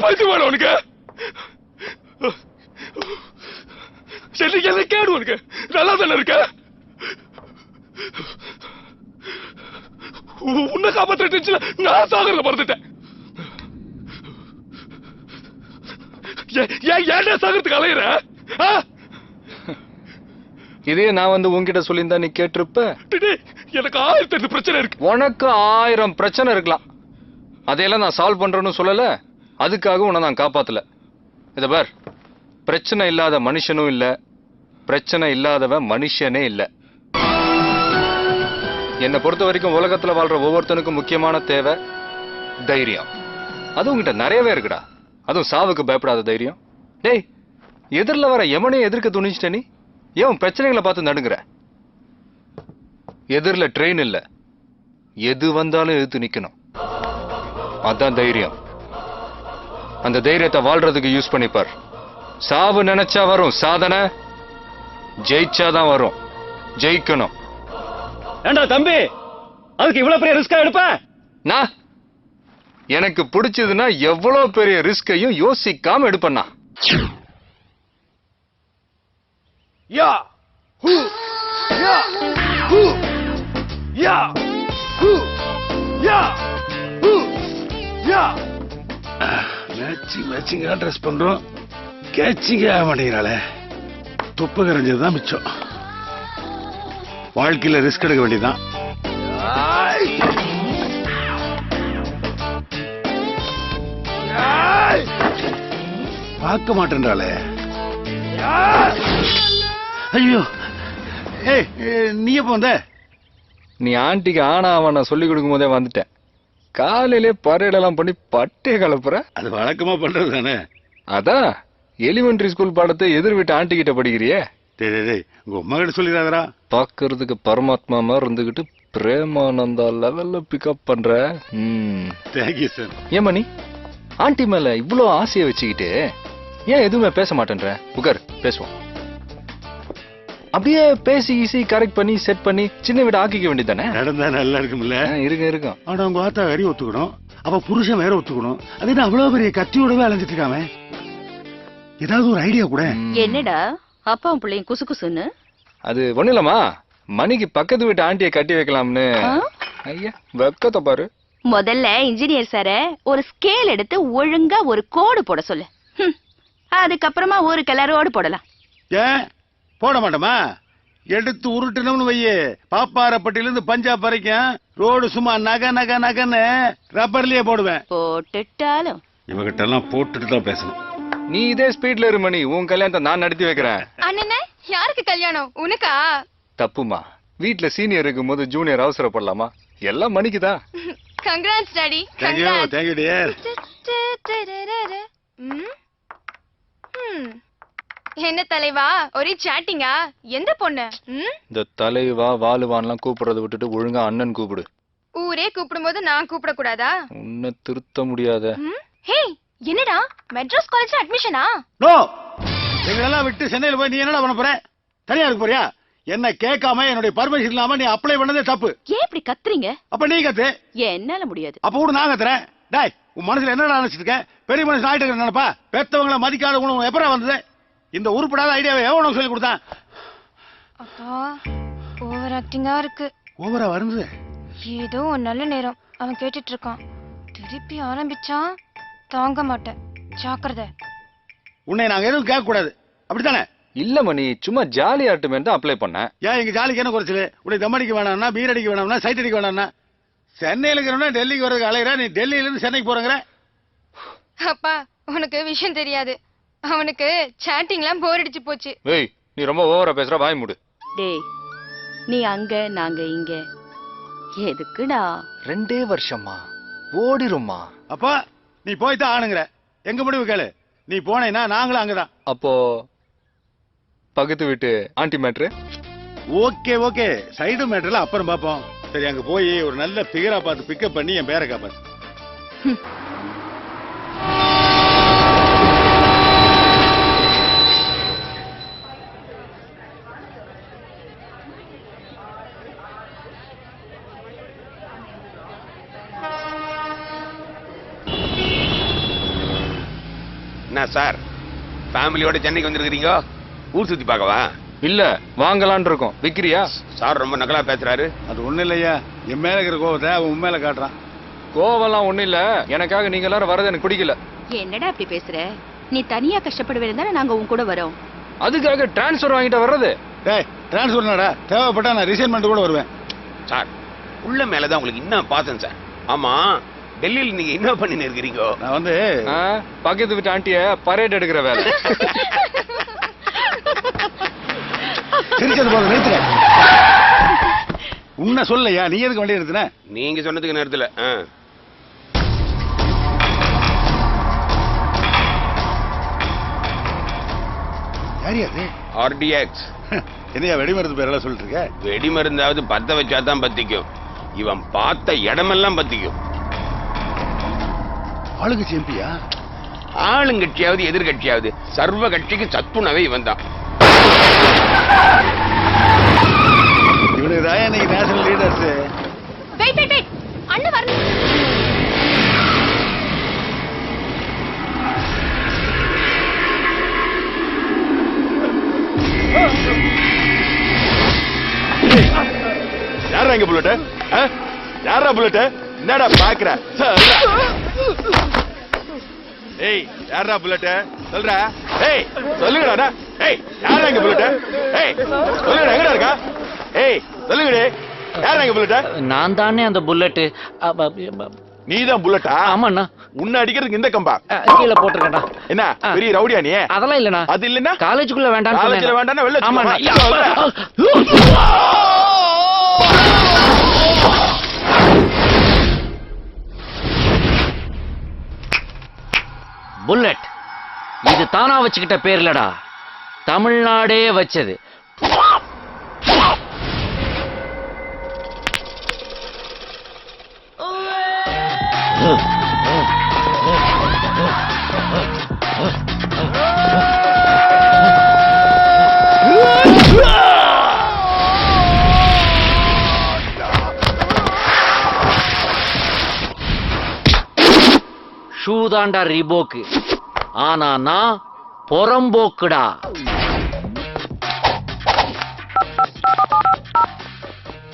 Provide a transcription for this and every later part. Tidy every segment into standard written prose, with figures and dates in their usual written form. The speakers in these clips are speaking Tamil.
பைத்தியமான உனக்கு என்ன கேடு உனக்கு நல்லா தானே இருக்க உன்னை காப்பாற்ற நான் சாகரத மறந்துட்டேன் ஏன் சாகரத்துக்கு அலையிற இதே நான் வந்து உன்கிட்ட சொல்லியிருந்தா நீ கேட்டிருப்ப எனக்கு 1008 பிரச்சனை இருக்கு உனக்கு 1000 பிரச்சனை இருக்கலாம் அதையெல்லாம் நான் சால்வ் பண்றேன்னு சொல்லல அதுக்காக உன்னை நான் காப்பாத்தல இத பார் பிரச்சனை இல்லாத மனுஷனும் இல்ல பிரச்சனை இல்லாதவன் மனுஷனே இல்ல என்னை பொறுத்த வரைக்கும் உலகத்துல வாழ்ற ஒவ்வொருத்தனுக்கும் முக்கியமான தேவை தைரியம் அது உங்ககிட்ட நிறையவே இருக்குடா அதுவும் சாவுக்கு பயப்படாத தைரியம் டேய் எதிரில் வர எவனையும் எதிர்க்க துணிச்சிட்ட நீ ஏன் பிரச்சனைகளை பார்த்து நடுங்குற எதிரில் ட்ரெயின் இல்ல எது வந்தாலும் எதிர்த்து நிக்கணும் அதான் தைரியம் அந்த தைரியத்தை வாழ்றதுக்கு யூஸ் பண்ணிப்பார் சாவு நினைச்சா வரும் சாதனை ஜெயிச்சாதான் வரும் ஜெயிக்கணும் ஏண்டா தம்பி அதுக்கு இவ்வளவு பெரிய ரிஸ்கா எடுப்ப நான் எனக்கு பிடிச்சதுன்னா எவ்வளவு பெரிய ரிஸ்கையும் யோசிக்காம எடுப்பண்ணா யா ஹூ யா ஹூ யா ஹூ யா ஹூ யா மேட்சிங் ட்ரெஸ் பண்றோம் கேட்சிங்க ஆக மாட்டேங்கிறாளே துப்பு கரைஞ்சதுதான் மிச்சம் வாழ்க்கையில ரிஸ்க் எடுக்க வேண்டியதுதான் பார்க்க மாட்டேன்றாளே ஐயோ ஏய் நீ எப்ப வந்த நீ ஆண்டிக்கு ஆனா அவனை சொல்லி கொடுக்கும் போதே வந்துட்டேன் காலையிலே பரேடெல்லாம் பண்ணி பட்டே கலப்புற அது வழக்கமா பண்றது தானே அதான் எலிமெண்டரி ஸ்கூல் பாடத்தை எதிர் வீட்டு ஆண்டி கிட்ட படிக்கிறியே டேய் உங்க அம்மா கிட்ட சொல்லிடாதடா பாக்குறதுக்கு பரமாத்மா மாதிரி இருந்துகிட்டு பிரேமானந்தா லெவல்ல பிக்கப் பண்ற தேங்க்யூ சார் ஏமா நீ ஆண்டி மேல இவ்வளோ ஆசையை வச்சுக்கிட்டு ஏன் எதுவுமே பேச மாட்டேன்ற உகர் பேசுவோம் அப்படியே பேசி ஈசி கரெக்ட் பண்ணி செட் பண்ணி சின்ன வீடு ஆக்கிக்க வேண்டியதானே நடந்தா நல்லா இருக்கும்ல இருக்கும் ஆனா உங்க ஆத்தா கறி ஒத்துக்கணும் அப்ப புருஷன் வேற ஒத்துக்கணும் அது என்ன அவ்வளவு பெரிய கத்தியோடவே அலைஞ்சிட்டு இருக்காம ஏதாவது ஒரு ஐடியா கூட என்னடா அப்பாவும் பிள்ளையும் குசு குசுன்னு அது ஒண்ணு இல்லம்மா மணிக்கு பக்கத்து வீட்டு ஆண்டியை கட்டி வைக்கலாம்னு ஐயா வெக்கத்தை பாரு முதல்ல இன்ஜினியர் சார ஒரு ஸ்கேல் எடுத்து ஒழுங்கா ஒரு கோடு போட சொல்லு அதுக்கப்புறமா ஒரு கலரோடு போடலாம் ஏன் போட மாட்டோமா எடுத்து உருட்டணும்னு வையே பாப்பாரப்பட்டியிலிருந்து பஞ்சாப் வரைக்கும் ரோடு சும்மா நகன்னு ரப்பர்லயே போடுவேன் போட்டுட்டாலும் இவகிட்ட எல்லாம் போட்டுட்டு தான் பேசணும் நீ இதே ஸ்பீட்ல இரு மணி உன் கல்யாணத்தை நான் நடத்தி வைக்கிறேன் அண்ணனே யாருக்கு கல்யாணம் உனக்கா தப்புமா வீட்டுல சீனியர் இருக்கும் போது ஜூனியர் அவசரப்படலாமா எல்லாம் மணிக்குதான் கங்க்ராட்ஸ் டாடி தேங்க்யூ டியர் என்ன தலைவா ஒரே சாட்டிங்கா எந்த பொண்ணு இந்த தலைவா வாலுவான்லாம் கூப்பிடுறத விட்டுட்டு ஒழுங்கா அண்ணன் கூப்பிடு ஊரே கூப்பிடும்போது நான் கூப்பிட கூடாதா உன்னை திருத்த முடியாத ஹே என்னடா மெட்ராஸ் காலேஜ்ல அட்மிஷனா நோ எங்களெல்லாம் விட்டு சென்னையில போய் நீ என்னடா பண்ண போற தனியா இருக்க போறியா என்ன கேட்காம என்னுடைய பர்மிஷன் இல்லாம நீ அப்ளை பண்ணதே தப்பு ஏன் இப்படி கத்துறீங்க அப்ப நீ கத்து என்னால முடியாது அப்ப கூட நான் கத்துறேன் டேய் உன் மனசுல என்ன நினைச்சிட்டு இருக்க பெரிய மனுஷன் ஆயிட்டு நினைப்பா பெத்தவங்களை மதிக்காத உணவு எப்பரா வந்தது இந்த உருப்படாத ஐடியாவை எவனும் சொல்லி கொடுத்தான் அப்பா ஓவர் ஆக்டிங்கா இருக்கு ஓவரா வருது ஏதோ ஒரு நல்ல நேரம் அவன் கேட்டுட்டு இருக்கான் திருப்பி ஆரம்பிச்சான் தாங்க மாட்டேன் ஜாக்கிரதை உன்னை நாங்க எதுவும் கேட்க கூடாது அப்படித்தானே இல்ல மணி சும்மா ஜாலி ஆட்டுமே தான் அப்ளை பண்ணேன் ஏன் எங்க ஜாலிக்கு என்ன குறைச்சல உடைய தம்மடிக்கு வேணாம்னா பீர் அடிக்க வேணாம்னா சைட் அடிக்க வேணாம்னா சென்னையில இருக்கிறவனா டெல்லிக்கு வர்றதுக்கு அலையிற நீ டெல்லியில இருந்து சென்னைக்கு போறங்கிற அப்பா உனக்கு விஷயம் தெரியாது அவனுக்கு சாட்டிங்லாம் போர் அடிச்சு போச்சு ஏய் நீ ரொம்ப ஓவரா பேசுற வாய் மூடு டேய் நீ அங்க நாங்க இங்க எதுக்குடா 2 வருஷமா ஓடிருமா அப்பா நீ போய் தான் ஆணுங்கிற எங்க முடிவு கேளு நீ போனேன்னா நாங்களும் அங்கதான் அப்போ பக்கத்து வீட்டு ஆண்டி மேட்ரு ஓகே சைடு மேட்டர்ல அப்புறம் பாப்போம் சரி அங்க போய் ஒரு நல்ல பிகரா பார்த்து பிக்கப் பண்ணி என் பேரை காப்பாத்து என்ன சார், ஃபேமிலியோட சென்னைக்கு வந்திருக்கிறீங்க? ஊர் சுத்தி பார்க்கவா? இல்ல வாங்கலான் இருக்கோம். விக்கிறியா? சார் ரொம்ப நக்கலா பேசுறாரு. அது ஒண்ணு இல்லையா, என் மேல இருக்கிற கோவத்தை அவன் உண்மையில காட்டுறான். கோவெல்லாம் ஒண்ணும் இல்ல, எனக்காக நீங்க எல்லாரும் வரது எனக்கு பிடிக்கல. என்னடா அப்படி பேசுற? நீ தனியா கஷ்டப்படுவேன் தானே நாங்க உன் கூட வரோம். அதுக்காக டிரான்ஸ்ஃபர் வாங்கிட்டு வர்றது? டேய் டிரான்ஸ்ஃபர்னாடா, தேவைப்பட்டா நான் ரிசைன்மெண்ட் கூட வருவேன். சார் உள்ள மேலதான் உங்களுக்கு இன்னும் பார்த்தேன் சார். ஆமா, டெல்லியில நீங்க என்ன பண்ணின்னு இருக்கிறீங்க? நான் வந்து பக்கத்து வீட்டு ஆண்டிய பரேட் எடுக்கிற வேலை. சிரிச்சது போல நிறுத்துற. உன்ன சொல்லையா, நீ எதுக்கு வண்டி நிறுத்தின? நீங்க சொன்னதுக்கு நேரத்துல யாரியா அது? ஆர்டிஎக்ஸ். என்னையா வெடிமருந்து பேரெல்லாம் சொல்லிட்டு இருக்க? வெடி மருந்தாவது பத்த வச்சாதான் பத்திக்கும். இவன் பார்த்த இடமெல்லாம் பத்திக்கும். ஆளுங்கட்சி எம்பியா? ஆளுங்கட்சியாவது எதிர்கட்சியாவது சர்வ கட்சிக்கு சத்துணவே இவன் தான். இவனுக்கு தான் இன்னைக்கு national leaders. Wait wait wait, அண்ணன் வரணும். யாரா இங்க புல்லட்? யாரா புல்லட்? என்னடா பாக்குற? ஏய் யாரா புல்லட் சொல்றா? ஏய் சொல்லுங்கடா. ஏய் யாரா இங்க புல்லட்? ஏய் சொல்லுங்கடா, எங்கடா இருக்கா? ஏய் சொல்லுங்கடே, யாரா இங்க புல்லட்? நான் தானே அந்த புல்லட். நீதான் புல்லட்டா? ஆமாண்ணா. உன்னை அடிக்கிறதுக்கு இந்த கம்பா கீழே போட்டிருக்கேன்டா. என்ன பெரிய ரவுடியா நீ? அதெல்லாம் இல்லண்ணா. அது இல்லன்னா காலேஜுக்குள்ள வேண்டாம். காலேஜ்ல வேண்டாம்னா வெளில ஆமாண்ணா. புல்லட் இது தானா வச்சுக்கிட்ட பேர் இல்லடா, தமிழ்நாடே வச்சது. ஷூ தாண்டா ரிபோக்கு, ஆனா நான் பொறம்போக்குடா.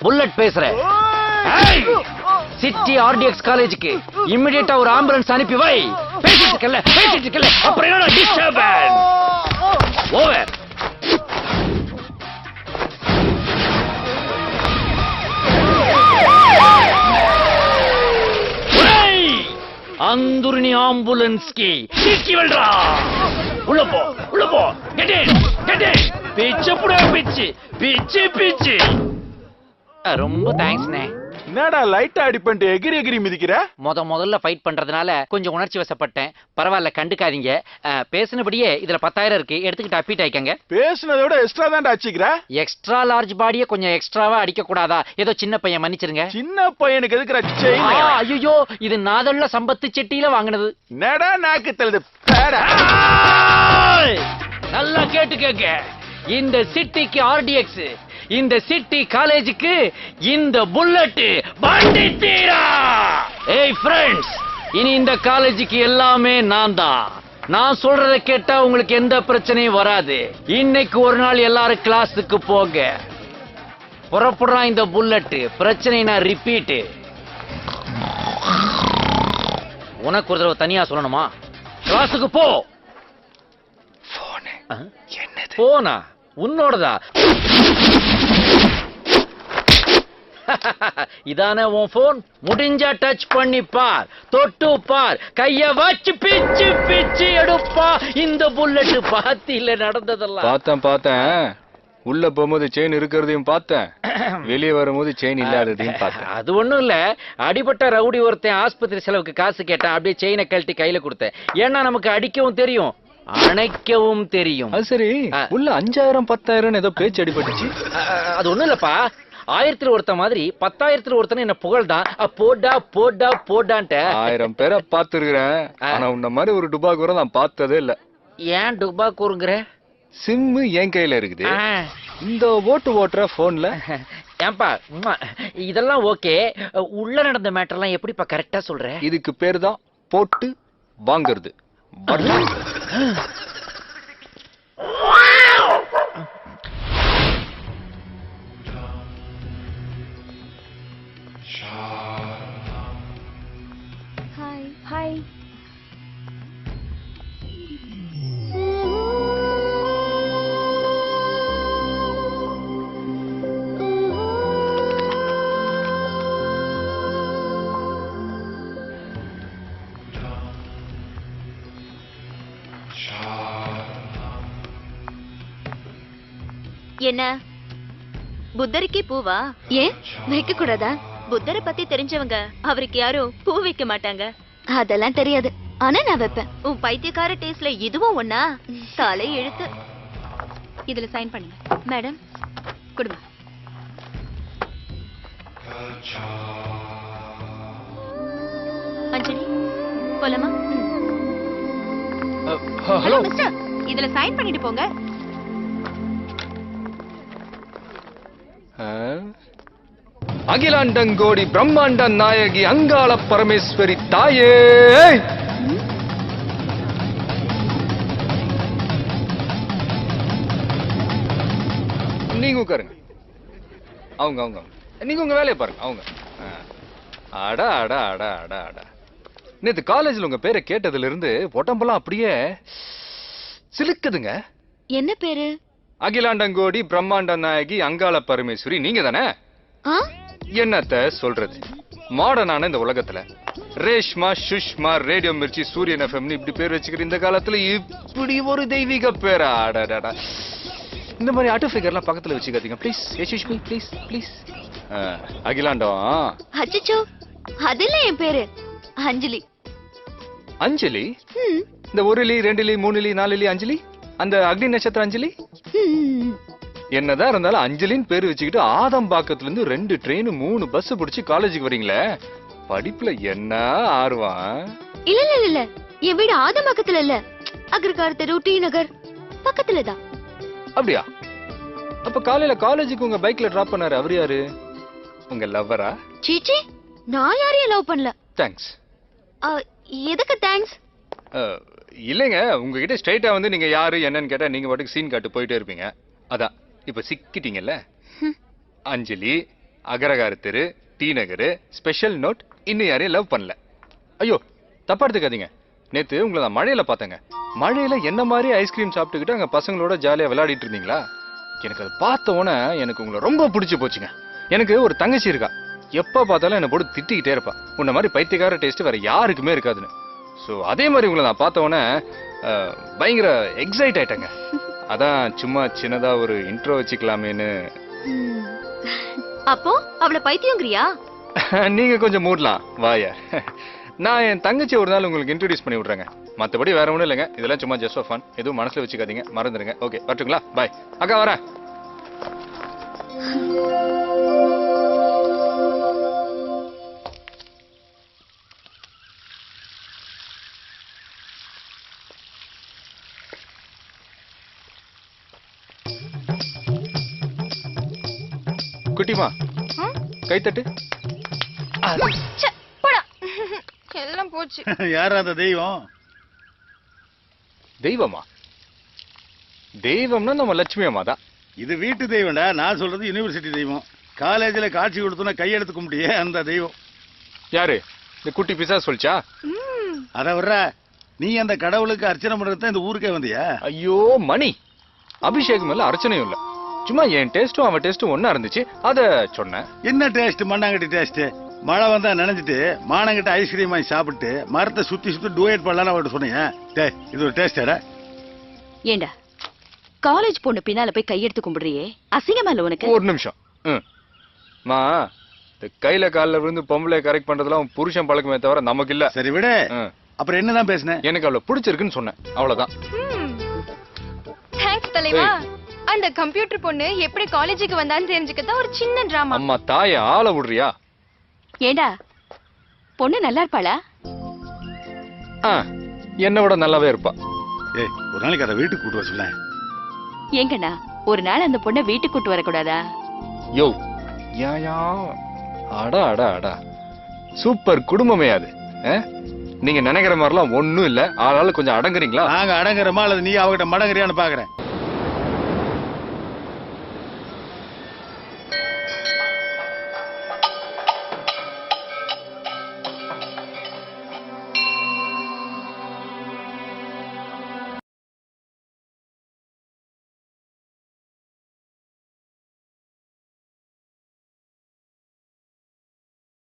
புல்லட் பேசுற. சிட்டி ஆர்டிஎக்ஸ் காலேஜுக்கு இமிடியேட்டா ஒரு ஆம்புலன்ஸ் அனுப்பி வை. பேசிட்டு இருக்கல அப்புறம் என்ன டிஸ்டர்பன்ஸ்? ஓவர். அந்துர்னி ஆம்புலன்ஸ் கி டிக்கி வெல்றா. உள்ள போ கெட் இன் பிச்சு புடா பிச்சு. ரொம்ப தேங்க்ஸ்ண்ணே. என்னடா லைட்டா அடி பண்ணிட்டு எகிரி மிதிக்கிற? முதல்ல ஃபைட் பண்றதுனால கொஞ்சம் உணர்ச்சி வசப்பட்டேன். பரவாயில்ல, கண்டுக்காதீங்க. பேசினபடியே இதுல 10,000 இருக்கு, எடுத்துக்கிட்டு அப்பீட் ஆயிக்கங்க. பேசினதை விட எக்ஸ்ட்ரா தான்டா அடிச்சுக்கிற. எக்ஸ்ட்ரா லார்ஜ் பாடியை கொஞ்சம் எக்ஸ்ட்ராவா அடிக்க கூடாதா? ஏதோ சின்ன பையன், மன்னிச்சிருங்க. சின்ன பையனுக்கு எதுக்குற செயின்? ஐயோ, இது நாதல்ல சம்பத்து செட்டியில வாங்கினது. நடா நாக்கு தள்ளுது. நல்லா கேட்டுக்கங்க. இந்த சிட்டிக்கு ஆர்டிஎக்ஸ், இந்த சிட்டி காலேஜுக்கு இந்த புல்லட் வண்டி தீரா. ஏய் ஃப்ரெண்ட்ஸ், இனி இந்த காலேஜுக்கு எல்லாமே நான் தான். நான் சொல்றதை கேட்டா உங்களுக்கு எந்த பிரச்சனையும் வராது. இன்னைக்கு ஒரு நாள் எல்லாரும் கிளாஸுக்கு போங்க. புறப்படுறான் இந்த புல்லட். பிரச்சனைனா ரிப்பீட். உனக்கு ஒரு தடவை தனியா சொல்லணுமா? கிளாஸுக்கு போ. போனா உன்னோடதா? இதானே உன் போன்? முடிஞ்சா டச் பண்ணி பார், தொட்டு பார், கைய வச்சு பிச்சு எடுப்பா. இந்த புல்லட் பாத்தியில நடந்ததெல்லாம் பார்த்தேன். உள்ள போகும்போது செயின் இருக்கிறதையும் பார்த்தேன், வெளியே வரும்போது செயின் இல்லாததையும் பார்த்தேன். அது ஒண்ணும் இல்ல, அடிபட்ட ரவுடி ஒருத்தன் ஆஸ்பத்திரி செலவுக்கு காசு கேட்டான். அப்படியே செயினை கழட்டி கையில கொடுத்தேன். ஏன்னா நமக்கு அடிக்கவும் தெரியும், அணைக்கவும் தெரியும். அது சரி, உள்ள 5,000 10,000 ஏதோ பேச்சு அடிபட்டுச்சு. அது ஒண்ணும் இல்லப்பா, 1000 ஒருத்த மாதிரி 10,000 ஒருத்தன் என்ன புகழ்தான். போடான்ட்டு 1000 பேரை பார்த்திருக்கிறேன், ஆனா உன்ன மாதிரி ஒரு டுபாக்கூரை நான் பார்த்ததே இல்ல. ஏன் டுபா கூறுங்கிற? சிம்மு என் கையில இருக்குது, இந்த ஓட்டுற போன்ல. ஏன்பா இதெல்லாம் ஓகே, உள்ள நடந்த மேட்டர்லாம் எப்படிப்பா கரெக்டா சொல்ற? இதுக்கு பேரு தான் போட்டு வாங்குறது. Hi hi. என்ன புத்தருக்கே பூவா? ஏன் வைக்க கூடாதா? புத்தரை பத்தி தெரிஞ்சவங்க அவருக்கு யாரும் பூ வைக்க மாட்டாங்க. அதெல்லாம் தெரியாது, ஆனா நான் வைப்பேன். உன் பைத்தியக்கார டேஸ்ட்ல இதுவும் ஒண்ணா? தலை எழுத்து. இதுல சைன் பண்ணுங்க. மேடம் கொடுங்க. அஞ்சலி போலாமா? ஹலோ மிஸ்டர், இதுல சைன் பண்ணிட்டு போங்க. அகிலாண்டங்கோடி பிரம்மாண்ட நாயகி அங்காள பரமேஸ்வரி தாயே, நீங்க உட்காருங்க. அவங்க அவங்க நீங்க உங்க வேலையை பாருங்க. அவங்க அடா அடா அடா அடா அடா. நேத்து காலேஜ்ல உங்க பேரை கேட்டதுல இருந்து உடம்பெல்லாம் அப்படியே சிலுக்குதுங்க. என்ன பேரு? அகிலாண்டங்கோடி பிரம்மாண்ட நாயகி அங்காள பரமேஸ்வரி. நீங்க தானே? என்னத்த சொல்றது, மாடர்னான இந்த உலகத்துல ரேஷ்மா, சுஷ்மா, ரேடியோ மிர்ச்சி, சூரியன் எஃப்எம்னு இப்படி பேர் வச்சுக்கிற இந்த காலத்துல இப்படி ஒரு தெய்வீக பேரா? அடடா, இந்த மாதிரி ஆட்டோ ஃபிகர்லாம் பக்கத்துல வச்சுக்காதீங்க please. Excuse me please please. Akilandam. அச்சச்சோ, அதுல என் பேரு அஞ்சலி. அஞ்சலி? இந்த 1 2 3 4 அஞ்சலி, அந்த அக்னி நட்சத்திர அஞ்சலி. என்னதான் இருந்தாலும் அஞ்சலின்னு பேரு வச்சுக்கிட்டு ஆதம்பாக்கத்துல இருந்து 2 ட்ரெயின் 3 பஸ் பிடிச்சி காலேஜுக்கு வரீங்களே, படிப்புல என்ன ஆர்வம்? இல்ல இல்ல இல்ல, என் வீடு ஆதம்பாக்கத்துல இல்ல, அக்ரகார் தெரு, டி நகர் பக்கத்துலதான். அப்படியா? அப்ப காலையில காலேஜுக்கு உங்க பைக்ல டிராப் பண்ணாரு அவர் யாரு? உங்க லவ்வரா? சீச்சி, நான் யாரையும் லவ் பண்ணல. தேங்க்ஸ். எதுக்கு தேங்க்ஸ்? இல்லைங்க, உங்ககிட்ட ஸ்ட்ரைட்டா வந்து நீங்க யாரு என்னன்னு கேட்டா நீங்க பாட்டுக்கு சீன் காட்டு போயிட்டே இருப்பீங்க. அதான் இப்ப சிக்கிட்டீங்கல்ல. அஞ்சலி, அகரகார தெரு, டி நகர், ஸ்பெஷல் நோட், இன்னும் யாரையும் லவ் பண்ணல. ஐயோ தப்பா எடுத்துக்காதீங்க. நேத்து உங்களை நான் மழையில பார்த்தேங்க. மழையில என்ன மாதிரி ஐஸ்கிரீம் சாப்பிட்டுக்கிட்டு அங்க பசங்களோட ஜாலியா விளையாடிட்டு இருந்தீங்களா? எனக்கு அதை பார்த்த உடனே எனக்கு உங்களை ரொம்ப பிடிச்சு போச்சுங்க. எனக்கு ஒரு தங்கச்சி இருக்கா, எப்ப பார்த்தாலும் என்ன போட்டு திட்டிக்கிட்டே இருப்பா. உன்ன மாதிரி பைத்தியக்கார டேஸ்ட் வேற யாருக்குமே இருக்காதுன்னு. ஸோ அதே மாதிரி உங்களை நான் பார்த்த உடனே பயங்கர எக்ஸைட் ஆயிட்டேங்க. அதான் சும்மா சின்னதா ஒரு இன்ட்ரோ வச்சுக்கலாமேன்னு. அப்போ அவளை பைத்தியங்கிறியா? நீங்க கொஞ்சம் மூடலாம் வாய. நான் என் தங்கச்சி ஒரு நாள் உங்களுக்கு இன்ட்ரோடியூஸ் பண்ணி விடுறேங்க. மற்றபடி வேற ஒன்றும் இல்லைங்க, இதெல்லாம் சும்மா ஜஸ்ட் ஃபார் ஃபன். எதுவும் மனசுல வச்சுக்காதீங்க, மறந்துடுங்க. ஓகே வரட்டுங்களா? பாய். அக்கா வரேன். குட்டிமா கைத்தட்டு. போடா, எல்லாம் போச்சு. யாரா அந்த தெய்வம்? தெய்வமா? தெய்வம்னா நம்ம லட்சுமி அம்மா தான். இது வீட்டு தெய்வம்டா, நான் சொல்றது யூனிவர்சிட்டி தெய்வம். காலேஜ்ல காட்சி கொடுத்தோன்னா கையெடுத்துக்க முடியே அந்த தெய்வம். யாரு? இந்த குட்டி பிசா சொல்லிச்சா? அத வர்ற, நீ அந்த கடவுளுக்கு அர்ச்சனை பண்றது இந்த ஊருக்கே வந்தியா? ஐயோ மணி, அபிஷேகம் இல்ல அர்ச்சனையும் இல்ல, சும்மா என் டேஸ்டும் அவன் டேஸ்டும் ஒன்னா இருந்துச்சு, அத சொன்னேன். என்ன டேஸ்ட்? மண்ணாங்கட்டி டேஸ்ட். மழை வந்தா நினைஞ்சிட்டு மானங்கிட்ட ஐஸ்கிரீம் வாங்கி சாப்பிட்டு மரத்தை சுத்தி சுத்தி டூயட் பண்ணலாம் அவட்ட சொன்னீங்க. டே, இது ஒரு டேஸ்டா? ஏண்டா காலேஜ் பொண்ணு பின்னால போய் கையெடுத்து கும்பிடுறியே, அசிங்கமா இல்ல உனக்கு? ஒரு நிமிஷம். மா, இந்த கையில காலில் விழுந்து பொம்பளை கரெக்ட் பண்றதுலாம் புருஷன் பழக்கமே தவிர நமக்கு இல்ல. சரி விடு. அப்புறம் என்னதான் பேசுனேன்? எனக்கு அவளை பிடிச்சிருக்குன்னு சொன்னேன், அவ்வளவுதான். தேங்க்ஸ் தலைவா. அந்த கம்ப்யூட்டர் பொண்ணு எப்படி காலேஜுக்கு வந்தான்னு தெரிஞ்சுக்கதான் ஒரு சின்ன டிராமா. அம்மா தாய ஆள விடுறியா? ஏண்டா பொண்ணு நல்லா இருப்பாளா? என்ன விட நல்லாவே இருப்பா. ஏய், ஒரு நாளைக்கு அதை வீட்டுக்கு கூட்டு வர சொல்ல. ஏங்கண்ணா, ஒரு நாள் அந்த பொண்ணை வீட்டுக்கு கூட்டு வரக்கூடாதா? யோ யா அடா அடா அடா, சூப்பர் குடும்பமே அது. நீங்க நினைக்கிற மாதிரிலாம் ஒண்ணும் இல்ல. ஆளாளு கொஞ்சம் அடங்குறீங்களா? நாங்க அடங்குறோமா அல்லது நீ அவகிட்ட மடங்குறியான்னு பாக்குறேன்.